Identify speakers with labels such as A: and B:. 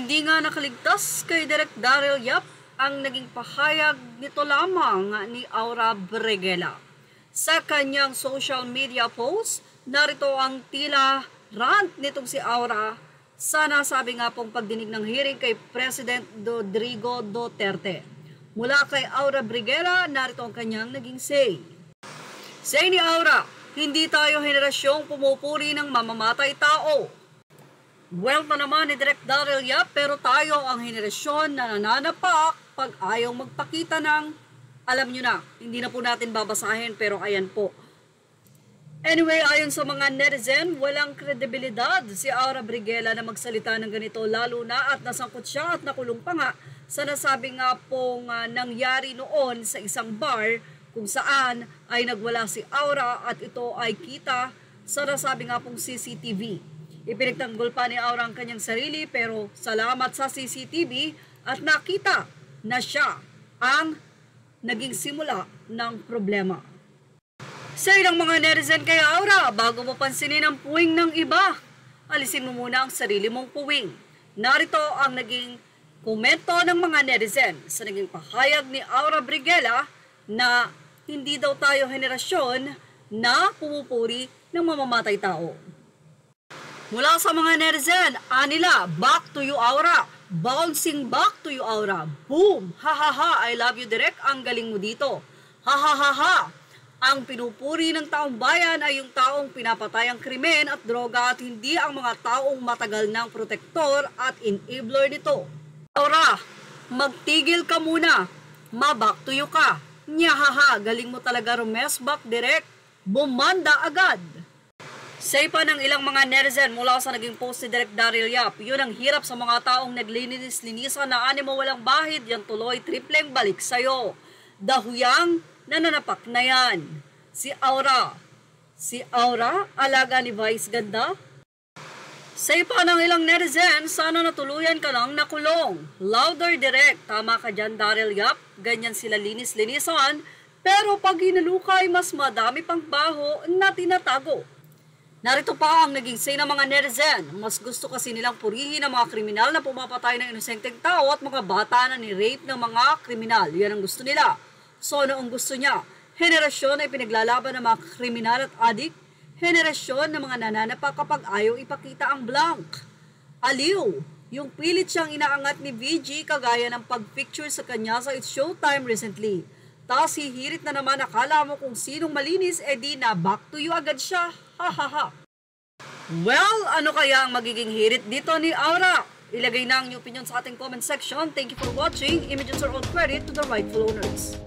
A: Hindi nga nakaligtas kay Direk Daryl Yap ang naging pahayag nito lamang ni Aura Brighella. Sa kanyang social media post, narito ang tila rant nitong si Aura sa nasabi nga pong pagdinig ng hearing kay President Rodrigo Duterte. Mula kay Aura Brighella, narito ang kanyang naging say. Say ni Aura, hindi tayo henerasyong pumupuri ng mamamatay tao. Well na naman ni Direk Daryl Yap, pero tayo ang henerasyon na nananapak pag ayaw magpakita ng, alam nyo na, hindi na po natin babasahin pero ayan po. Anyway, ayon sa mga netizen, walang kredibilidad si Aura Brighella na magsalita ng ganito, lalo na at nasangkot siya at nakulong pa nga sa nasabi nga pong nangyari noon sa isang bar kung saan ay nagwala si Aura at ito ay kita sa nasabi nga pong CCTV. Ipinagtanggol pa ni Aura ang kanyang sarili pero salamat sa CCTV at nakita na siya ang naging simula ng problema. Say ng mga netizen kay Aura, bago mo pansinin ang puwing ng iba, alisin mo muna ang sarili mong puwing. Narito ang naging komento ng mga netizen sa naging pahayag ni Aura Brighella na hindi daw tayo henerasyon na pumupuri ng mamamatay tao. Mula sa mga netizen, anila, back to you Aura. Bouncing back to you Aura. Boom! Ha ha ha, I love you Direk, ang galing mo dito. Ha ha ha ha. Ang pinupuri ng taong bayan ay yung taong pinapatay ang krimen at droga at hindi ang mga taong matagal ng protektor at enabler nito. Aura, magtigil ka muna. Ma-back to you ka. Nyahaha, galing mo talaga rumesbak Direk. Bumanda agad. Say pa ng ilang mga netizen mula sa naging post ni Direk Daryl Yap, yun ang hirap sa mga taong naglinis-linisan na animo walang bahid, yan tuloy tripleng balik sa'yo. Dahuyang nananapak na yan. Si Aura, alaga ni Vice Ganda. Say pa ng ilang netizen, sana natuluyan ka lang nakulong. Louder Direk, tama ka dyan Daryl Yap, ganyan sila linis-linisan, pero pag hinalukay mas madami pang baho na tinatago. Narito pa ang naging say ng mga netizen. Mas gusto kasi nilang purihin ang mga kriminal na pumapatay ng inosenteng tao at mga bata na ni-rape ng mga kriminal. Yan ang gusto nila. So ano ang gusto niya? Henerasyon ay pinaglalaban ng mga kriminal at adik. Henerasyon ng mga nananapak kapag ayaw ipakita ang blank. Aliw, yung pilit siyang inaangat ni VG kagaya ng pag-picture sa kanya sa It's Showtime recently. Tapos hihirit na naman akala mo kung sinong malinis, edi na back to you agad siya. Ha ha ha. Well, ano kaya ang magiging hirit dito ni Aura? Ilagay na ang inyong opinion sa ating comment section. Thank you for watching. Images are all credit to the rightful owners.